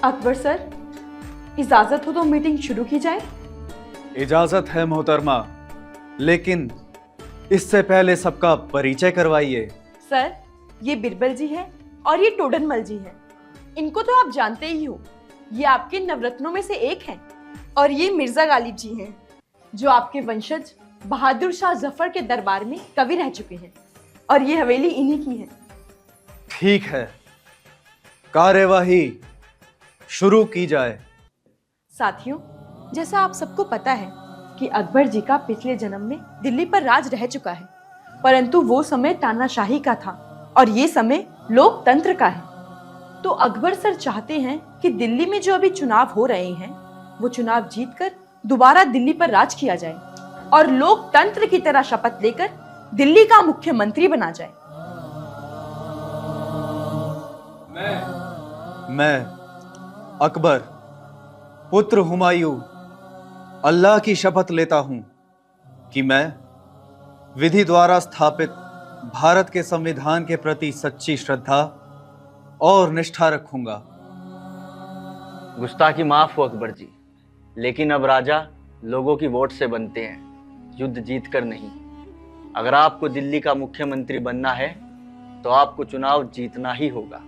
Akbar sir, इजाजत हो तो मीटिंग शुरू की जाए। इजाजत है मोहतरमा, लेकिन इससे पहले सबका परिचय करवाइए। सर, ये बिरबल जी है और ये टोडरमल जी है। इनको तो आप जानते ही हो, ये आपके नवरत्नों में से एक हैं। और ये मिर्जा गालिब जी हैं, जो आपके वंशज बहादुर शाह जफर के दरबार में कवि रह चुके हैं। और ये हवेली इन्हीं की है। ठीक है, कार्यवाही शुरू की जाए। साथियों, जैसा आप सबको पता है कि अकबर जी का पिछले जन्म में दिल्ली पर राज रह चुका है, परंतु वो समय तानाशाही का था और ये समय लोकतंत्र का है। तो अकबर सर चाहते हैं कि दिल्ली में जो अभी चुनाव हो रहे हैं, वो चुनाव जीतकर दोबारा दिल्ली पर राज किया जाए और लोकतंत्र की तरह शपथ लेकर दिल्ली का मुख्यमंत्री बना जाए। मैं अकबर पुत्र हुमायूं अल्लाह की शपथ लेता हूं कि मैं विधि द्वारा स्थापित भारत के संविधान के प्रति सच्ची श्रद्धा और निष्ठा रखूंगा। गुस्ताखी माफ हो अकबर जी, लेकिन अब राजा लोगों की वोट से बनते हैं, युद्ध जीत कर नहीं। अगर आपको दिल्ली का मुख्यमंत्री बनना है तो आपको चुनाव जीतना ही होगा।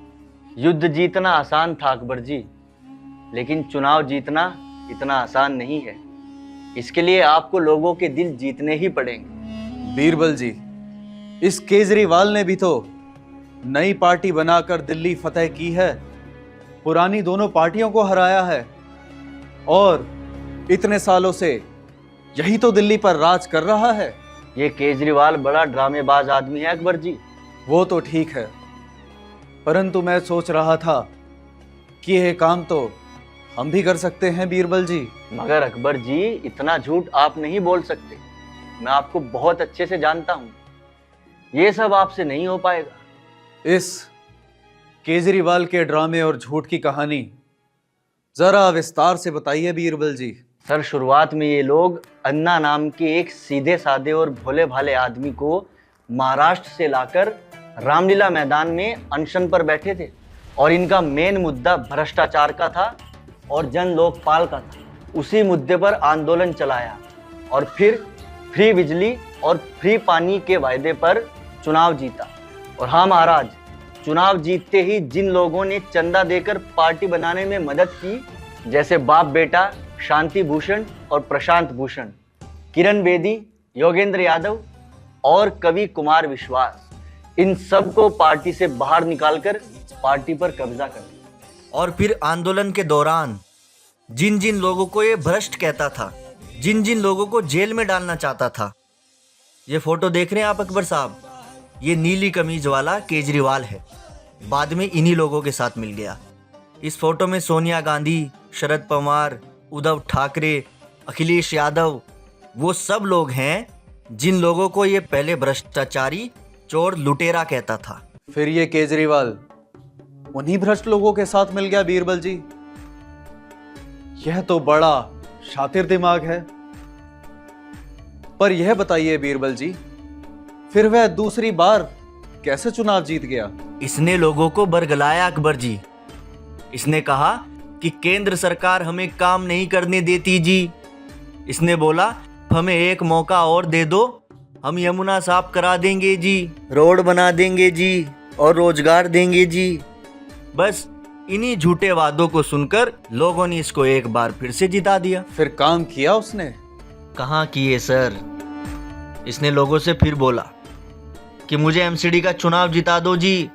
युद्ध जीतना आसान था अकबर जी, लेकिन चुनाव जीतना इतना आसान नहीं है। इसके लिए आपको लोगों के दिल जीतने ही पड़ेंगे। बीरबल जी, इस केजरीवाल ने भी तो नई पार्टी बनाकर दिल्ली फतेह की है, पुरानी दोनों पार्टियों को हराया है और इतने सालों से यही तो दिल्ली पर राज कर रहा है। ये केजरीवाल बड़ा ड्रामेबाज आदमी है अकबर जी। वो तो ठीक है, परंतु मैं सोच रहा था कि यह काम तो हम भी कर सकते हैं बीरबल जी। मगर अकबर जी, इतना झूठ आप नहीं बोल सकते। मैं आपको बहुत अच्छे से जानता हूं, ये सब आपसे नहीं हो पाएगा। इस केजरीवाल के ड्रामे और झूठ की कहानी जरा विस्तार से बताइए बीरबल जी। सर, शुरुआत में ये लोग अन्ना नाम के एक सीधे साधे और भोले भाले आदमी को महाराष्ट्र से लाकर रामलीला मैदान में अनशन पर बैठे थे और इनका मेन मुद्दा भ्रष्टाचार का था और जन लोकपाल का था। उसी मुद्दे पर आंदोलन चलाया और फिर फ्री बिजली और फ्री पानी के वायदे पर चुनाव जीता। और हाँ महाराज, चुनाव जीतते ही जिन लोगों ने चंदा देकर पार्टी बनाने में मदद की, जैसे बाप बेटा शांति भूषण और प्रशांत भूषण, किरण बेदी, योगेंद्र यादव और कवि कुमार विश्वास, इन सब को पार्टी से बाहर निकालकर पार्टी पर कब्जा कर लिया। और फिर आंदोलन के दौरान जिन जिन लोगों को ये भ्रष्ट कहता था, जिन जिन लोगों को जेल में डालना चाहता था, ये फोटो देख रहे हैं आप अकबर साहब, ये नीली कमीज वाला केजरीवाल है। बाद में इन्हीं लोगों के साथ मिल गया। इस फोटो में सोनिया गांधी, शरद पवार, उद्धव ठाकरे, अखिलेश यादव, वो सब लोग हैं जिन लोगों को ये पहले भ्रष्टाचारी, चोर, लुटेरा कहता था। फिर ये केजरीवाल उन्हीं भ्रष्ट लोगों के साथ मिल गया बीरबल जी। यह तो बड़ा शातिर दिमाग है। पर यह बताइए बीरबल जी, फिर वह दूसरी बार कैसे चुनाव जीत गया? इसने लोगों को बरगलाया अकबर जी। इसने कहा कि केंद्र सरकार हमें काम नहीं करने देती जी। इसने बोला हमें एक मौका और दे दो, हम यमुना साफ करा देंगे जी, रोड बना देंगे जी और रोजगार देंगे जी। बस इन्हीं झूठे वादों को सुनकर लोगों ने इसको एक बार फिर से जिता दिया। फिर काम किया उसने? कहाँ किए सर। इसने लोगों से फिर बोला कि मुझे एमसीडी का चुनाव जिता दो जी,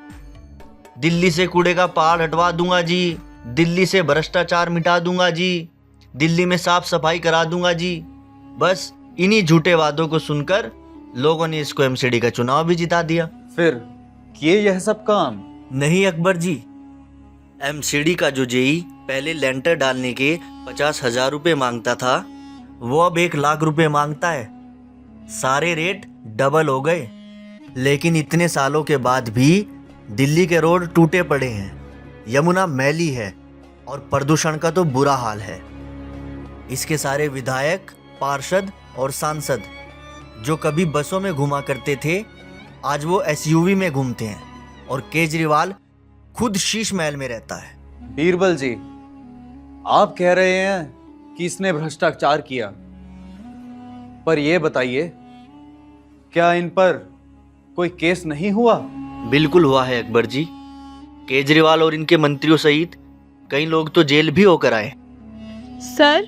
दिल्ली से कूड़े का पहाड़ हटवा दूंगा जी, दिल्ली से भ्रष्टाचार मिटा दूंगा जी, दिल्ली में साफ सफाई करा दूंगा जी। बस इन्हीं झूठे वादों को सुनकर लोगों ने इसको एमसीडी का चुनाव भी जिता दिया। फिर किए यह सब काम? नहीं अकबर जी, एमसीडी का जो जेई पहले लेंटर डालने के 50,000 रुपये मांगता था, वो अब 1 लाख रुपए मांगता है। सारे रेट डबल हो गए। लेकिन इतने सालों के बाद भी दिल्ली के रोड टूटे पड़े हैं, यमुना मैली है और प्रदूषण का तो बुरा हाल है। इसके सारे विधायक, पार्षद और सांसद जो कभी बसों में घुमा करते थे, आज वो एसयूवी में घूमते हैं और केजरीवाल खुद शीश महल में रहता है। बीरबल जी, आप कह रहे हैं कि इसने भ्रष्टाचार किया, पर यह बताइए, क्या इन पर कोई केस नहीं हुआ? बिल्कुल हुआ है अकबर जी। केजरीवाल और इनके मंत्रियों सहित कई लोग तो जेल भी होकर आए। सर,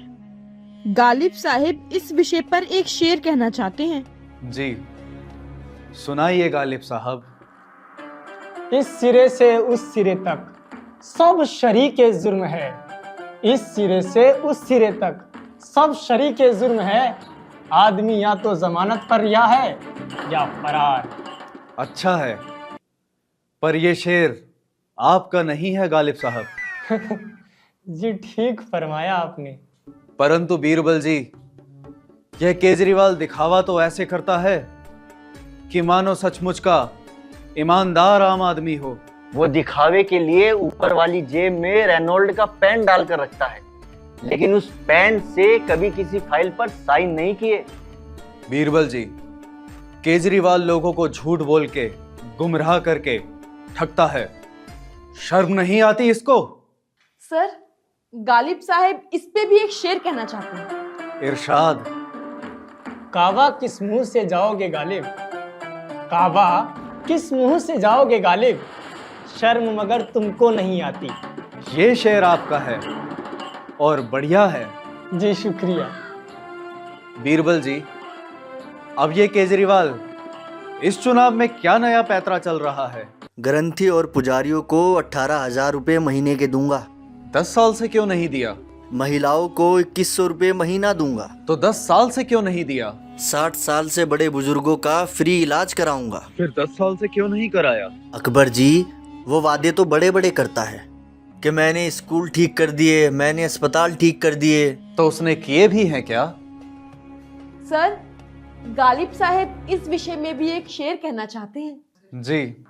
गालिब साहिब इस विषय पर एक शेर कहना चाहते हैं। जी, सुनाइए गालिब साहब। इस सिरे से उस सिरे तक सब शरीके जुर्म है। इस सिरे से उस सिरे तक सब शरीके जुर्म है। आदमी या तो जमानत पर रिहा है या फरार। अच्छा है, पर यह शेर आपका नहीं है गालिब साहब। जी ठीक फरमाया आपने। परंतु बीरबल जी, यह केजरीवाल दिखावा तो ऐसे करता है कि मानो सचमुच का ईमानदार आम आदमी हो। वो दिखावे के लिए ऊपर वाली जेब में रेनॉल्ड का पेन डालकर रखता है, लेकिन उस पेन से कभी किसी फाइल पर साइन नहीं किए। बीरबल जी, केजरीवाल लोगों को झूठ बोल के, गुमराह करके ठगता है। शर्म नहीं आती इसको? सर, गालिब साहब इस पे भी एक शेर कहना चाहते हैं। इरशाद। काबा किस मुंह से जाओगे गालिब? काबा किस मुंह से जाओगे गालिब? शर्म मगर तुमको नहीं आती। ये शेर आपका है और बढ़िया है। जी शुक्रिया। बीरबल जी, अब ये केजरीवाल इस चुनाव में क्या नया पैतरा चल रहा है? ग्रंथी और पुजारियों को 18,000 रुपये महीने के दूंगा। 10 साल से क्यों नहीं दिया? महिलाओं को 2100 रुपये महीना दूंगा। तो 10 साल से क्यों नहीं दिया? 60 साल से बड़े बुजुर्गों का फ्री इलाज कराऊंगा। फिर 10 साल से क्यों नहीं कराया? अकबर जी, वो वादे तो बड़े बड़े करता है कि मैंने स्कूल ठीक कर दिए, मैंने अस्पताल ठीक कर दिए। तो उसने किए भी हैं क्या? सर, गालिब साहब इस विषय में भी एक शेर कहना चाहते हैं। जी,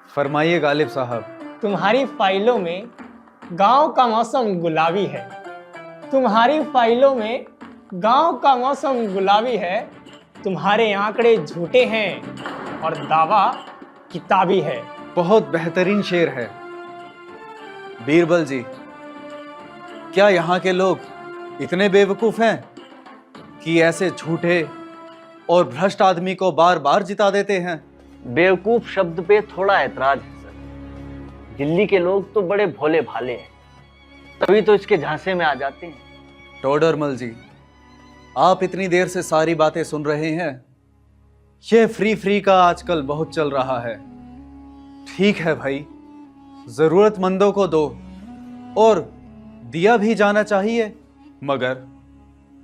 फरमाइए गालिब साहब। तुम्हारी फाइलों में गांव का मौसम गुलाबी है। तुम्हारी फाइलों में गांव का मौसम गुलाबी है। तुम्हारे आंकड़े झूठे हैं और दावा किताबी है। बहुत बेहतरीन शेर है। बीरबल जी, क्या यहाँ के लोग इतने बेवकूफ हैं कि ऐसे झूठे और भ्रष्ट आदमी को बार बार जिता देते हैं? बेवकूफ शब्द पे थोड़ा ऐतराज है सर। दिल्ली के लोग तो बड़े भोले भाले हैं, तभी तो इसके झांसे में आ जाते हैं। टोडरमल जी, आप इतनी देर से सारी बातें सुन रहे हैं। ये फ्री का आजकल बहुत चल रहा है। ठीक है भाई, जरूरतमंदों को दो और दिया भी जाना चाहिए, मगर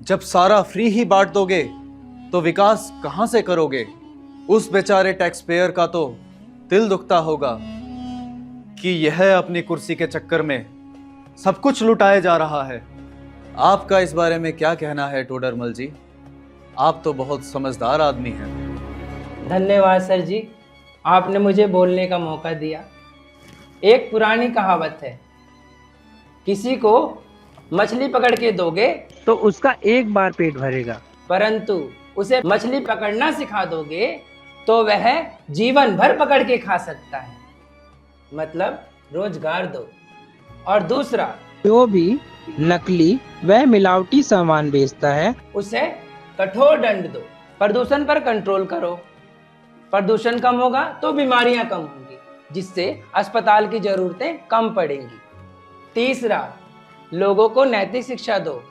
जब सारा फ्री ही बांट दोगे तो विकास कहां से करोगे? उस बेचारे टैक्स पेयर का तो दिल दुखता होगा कि यह अपनी कुर्सी के चक्कर में सब कुछ लुटाया जा रहा है। आपका इस बारे में क्या कहना है टोडरमल जी? आप तो बहुत समझदार आदमी हैं। धन्यवाद सर जी, आपने मुझे बोलने का मौका दिया। एक पुरानी कहावत है, किसी को मछली पकड़ के दोगे तो उसका एक बार पेट भरेगा, परंतु उसे मछली पकड़ना सिखा दोगे तो वह जीवन भर पकड़ के खा सकता है। मतलब रोजगार दो। और दूसरा, जो भी नकली व मिलावटी सामान बेचता है उसे कठोर दंड दो। प्रदूषण पर कंट्रोल करो। प्रदूषण कम होगा तो बीमारियां कम होंगी, जिससे अस्पताल की जरूरतें कम पड़ेंगी। तीसरा, लोगों को नैतिक शिक्षा दो।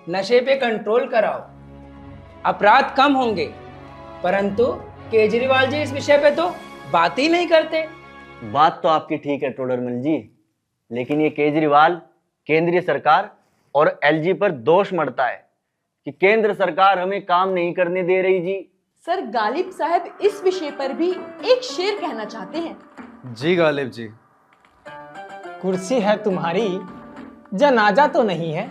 नशे पे कंट्रोल कराओ, अपराध कम होंगे। परंतु केजरीवाल जी इस विषय पे तो बात ही नहीं करते। बात तो आपकी ठीक है टोडरमल जी, लेकिन ये केजरीवाल केंद्रीय सरकार और एलजी पर दोष मढ़ता है कि केंद्र सरकार हमें काम नहीं करने दे रही जी। सर, गालिब साहब इस विषय पर भी एक शेर कहना चाहते हैं। जी गालिब जी। कुर्सी है तुम्हारी, जनाजा तो नहीं है।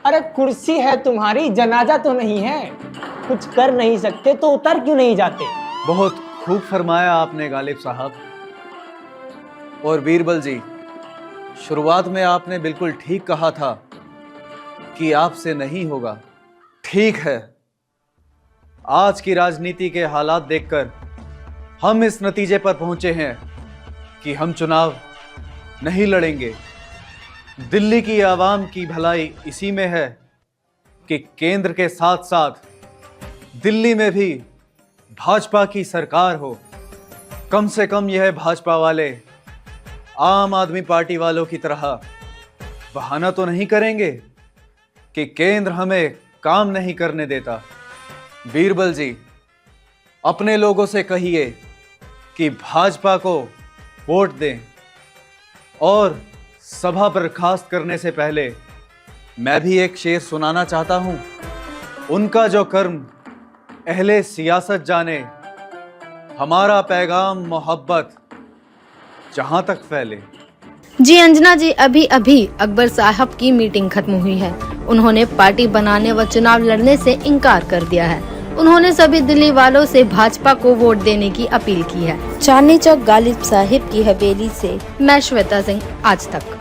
अरे कुर्सी है तुम्हारी, जनाजा तो नहीं है। कुछ कर नहीं सकते तो उतर क्यों नहीं जाते? बहुत खूब फरमाया आपने गालिब साहब। और बीरबल जी, शुरुआत में आपने बिल्कुल ठीक कहा था कि आपसे नहीं होगा। ठीक है, आज की राजनीति के हालात देखकर हम इस नतीजे पर पहुंचे हैं कि हम चुनाव नहीं लड़ेंगे। दिल्ली की आवाम की भलाई इसी में है कि केंद्र के साथ साथ दिल्ली में भी भाजपा की सरकार हो। कम से कम यह भाजपा वाले आम आदमी पार्टी वालों की तरह बहाना तो नहीं करेंगे कि केंद्र हमें काम नहीं करने देता। बीरबल जी, अपने लोगों से कहिए कि भाजपा को वोट दें। और सभा बर्खास्त करने से पहले मैं भी एक शेर सुनाना चाहता हूं। उनका जो कर्म अहले सियासत जाने, हमारा पैगाम मोहब्बत जहां तक फैले। जी अंजना जी, अभी अभी अकबर साहब की मीटिंग खत्म हुई है। उन्होंने पार्टी बनाने व चुनाव लड़ने से इनकार कर दिया है। उन्होंने सभी दिल्ली वालों से भाजपा को वोट देने की अपील की है। चांदनी चौक गालिब साहिब की हवेली से मैं श्वेता सिंह, आज तक।